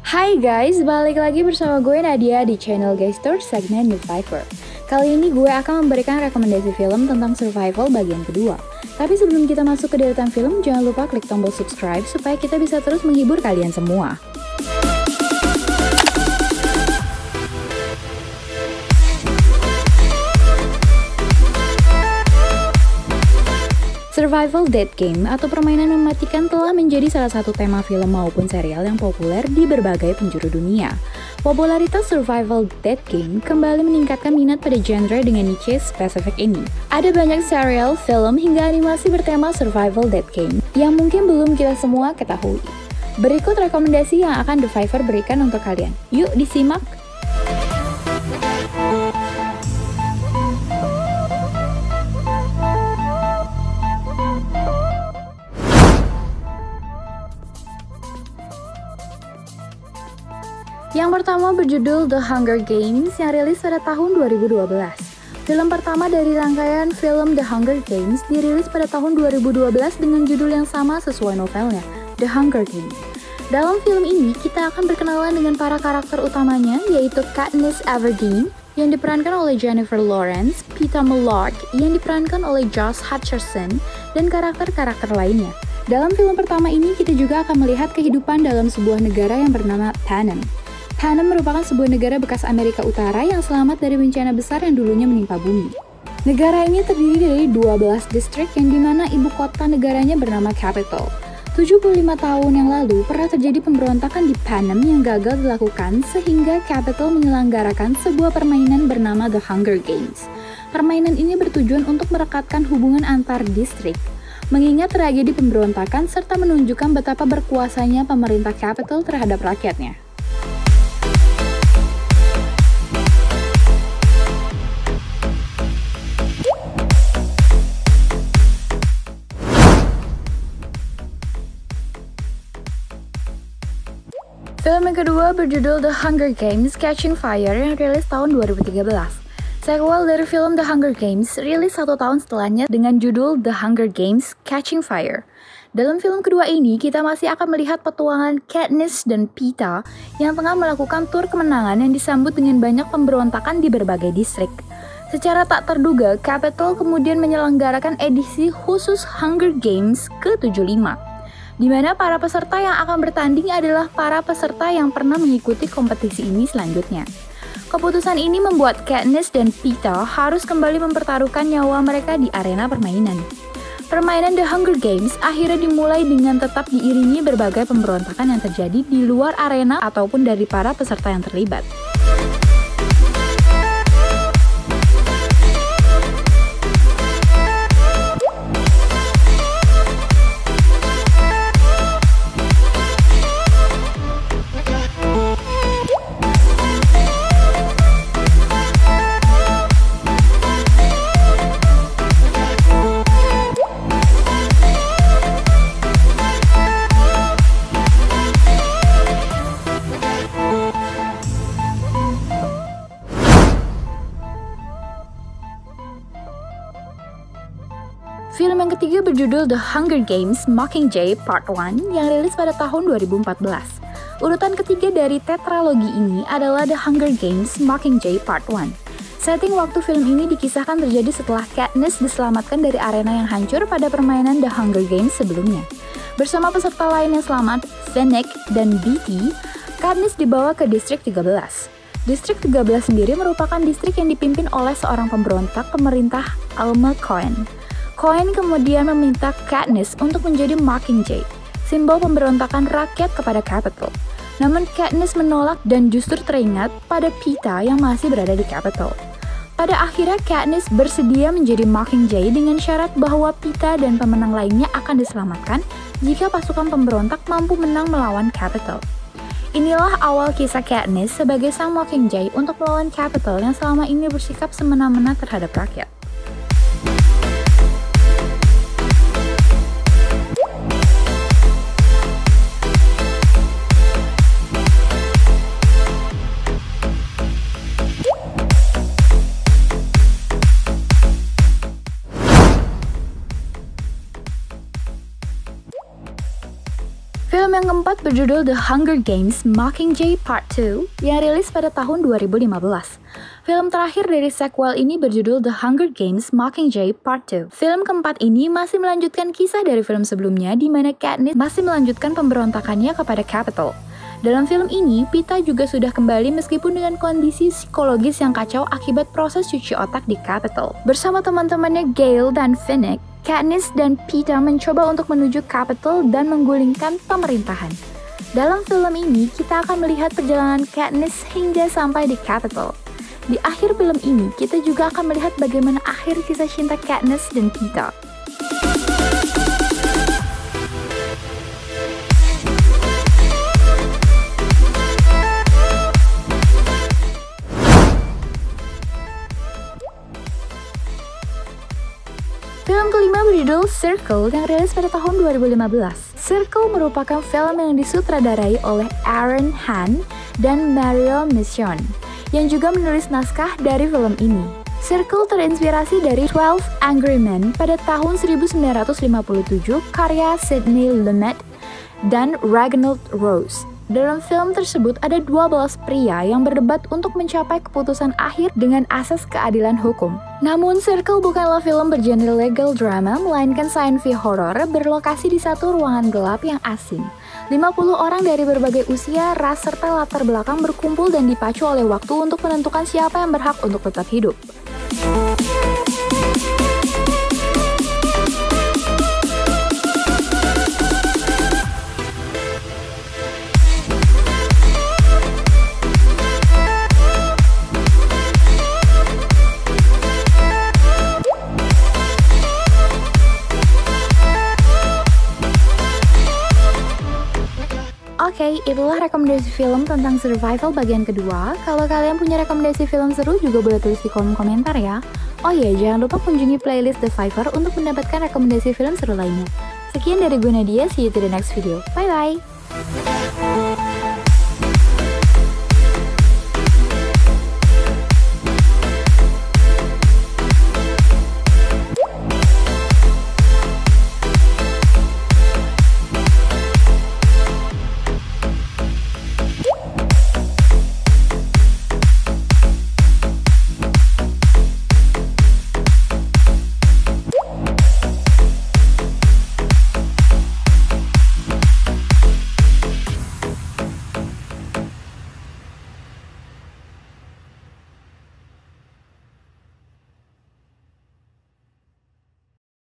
Hai guys, balik lagi bersama gue Nadia di channel Guys Tour segmen The Survivor. Kali ini gue akan memberikan rekomendasi film tentang survival bagian kedua. Tapi sebelum kita masuk ke deretan film, jangan lupa klik tombol subscribe supaya kita bisa terus menghibur kalian semua. Survival Dead Game atau permainan mematikan telah menjadi salah satu tema film maupun serial yang populer di berbagai penjuru dunia. Popularitas Survival Dead Game kembali meningkatkan minat pada genre dengan niche spesifik ini. Ada banyak serial, film, hingga animasi bertema Survival Dead Game yang mungkin belum kita semua ketahui. Berikut rekomendasi yang akan The Survivor berikan untuk kalian. Yuk disimak! Yang pertama berjudul The Hunger Games yang rilis pada tahun 2012. Film pertama dari rangkaian film The Hunger Games dirilis pada tahun 2012 dengan judul yang sama sesuai novelnya, The Hunger Games. Dalam film ini, kita akan berkenalan dengan para karakter utamanya, yaitu Katniss Everdeen yang diperankan oleh Jennifer Lawrence, Peeta Mellark yang diperankan oleh Josh Hutcherson, dan karakter-karakter lainnya. Dalam film pertama ini, kita juga akan melihat kehidupan dalam sebuah negara yang bernama Panem. Panem merupakan sebuah negara bekas Amerika Utara yang selamat dari bencana besar yang dulunya menimpa bumi. Negara ini terdiri dari 12 distrik yang dimana ibu kota negaranya bernama Capital. 75 tahun yang lalu pernah terjadi pemberontakan di Panem yang gagal dilakukan sehingga Capital menyelenggarakan sebuah permainan bernama The Hunger Games. Permainan ini bertujuan untuk merekatkan hubungan antar distrik, mengingat tragedi pemberontakan serta menunjukkan betapa berkuasanya pemerintah Capital terhadap rakyatnya. Film yang kedua berjudul The Hunger Games Catching Fire yang rilis tahun 2013. Sequel dari film The Hunger Games rilis 1 tahun setelahnya dengan judul The Hunger Games Catching Fire. Dalam film kedua ini, kita masih akan melihat petualangan Katniss dan Peeta yang tengah melakukan tur kemenangan yang disambut dengan banyak pemberontakan di berbagai distrik. Secara tak terduga, Capital kemudian menyelenggarakan edisi khusus Hunger Games ke-75. Di mana para peserta yang akan bertanding adalah para peserta yang pernah mengikuti kompetisi ini selanjutnya. Keputusan ini membuat Katniss dan Peeta harus kembali mempertaruhkan nyawa mereka di arena permainan. Permainan The Hunger Games akhirnya dimulai dengan tetap diiringi berbagai pemberontakan yang terjadi di luar arena ataupun dari para peserta yang terlibat. Film yang ketiga berjudul The Hunger Games Mockingjay Part 1 yang rilis pada tahun 2014. Urutan ketiga dari tetralogi ini adalah The Hunger Games Mockingjay Part 1. Setting waktu film ini dikisahkan terjadi setelah Katniss diselamatkan dari arena yang hancur pada permainan The Hunger Games sebelumnya. Bersama peserta lain yang selamat, Fennec dan Beetee, Katniss dibawa ke distrik 13. Distrik 13 sendiri merupakan distrik yang dipimpin oleh seorang pemberontak pemerintah Alma Cohen. Cohen kemudian meminta Katniss untuk menjadi Mockingjay, simbol pemberontakan rakyat kepada Capital. Namun Katniss menolak dan justru teringat pada Peeta yang masih berada di Capital. Pada akhirnya Katniss bersedia menjadi Mockingjay dengan syarat bahwa Peeta dan pemenang lainnya akan diselamatkan jika pasukan pemberontak mampu menang melawan Capital. Inilah awal kisah Katniss sebagai sang Mockingjay untuk melawan Capital yang selama ini bersikap semena-mena terhadap rakyat. yang keempat berjudul The Hunger Games Mockingjay Part 2 yang rilis pada tahun 2015. Film terakhir dari sequel ini berjudul The Hunger Games Mockingjay Part 2. Film keempat ini masih melanjutkan kisah dari film sebelumnya di mana Katniss masih melanjutkan pemberontakannya kepada Capitol. Dalam film ini, Peeta juga sudah kembali meskipun dengan kondisi psikologis yang kacau akibat proses cuci otak di Capitol. Bersama teman-temannya Gale dan Finnick, Katniss dan Peeta mencoba untuk menuju Capitol dan menggulingkan pemerintahan. Dalam film ini, kita akan melihat perjalanan Katniss hingga sampai di Capitol. Di akhir film ini, kita juga akan melihat bagaimana akhir kisah cinta Katniss dan Peeta. Film kelima berjudul Circle yang rilis pada tahun 2015. Circle merupakan film yang disutradarai oleh Aaron Han dan Mario Mission, yang juga menulis naskah dari film ini. Circle terinspirasi dari 12 Angry Men pada tahun 1957 karya Sidney Lumet dan Reginald Rose. Dalam film tersebut ada 12 pria yang berdebat untuk mencapai keputusan akhir dengan asas keadilan hukum. Namun Circle bukanlah film bergenre legal drama, melainkan science fiction horror berlokasi di satu ruangan gelap yang asing. 50 orang dari berbagai usia, ras, serta latar belakang berkumpul dan dipacu oleh waktu untuk menentukan siapa yang berhak untuk tetap hidup. Oke, itulah rekomendasi film tentang survival bagian kedua. Kalau kalian punya rekomendasi film seru juga boleh tulis di kolom komentar ya. Oh iya, jangan lupa kunjungi playlist The Fiverr untuk mendapatkan rekomendasi film seru lainnya. Sekian dari gue Nadia, see you to the next video. Bye-bye!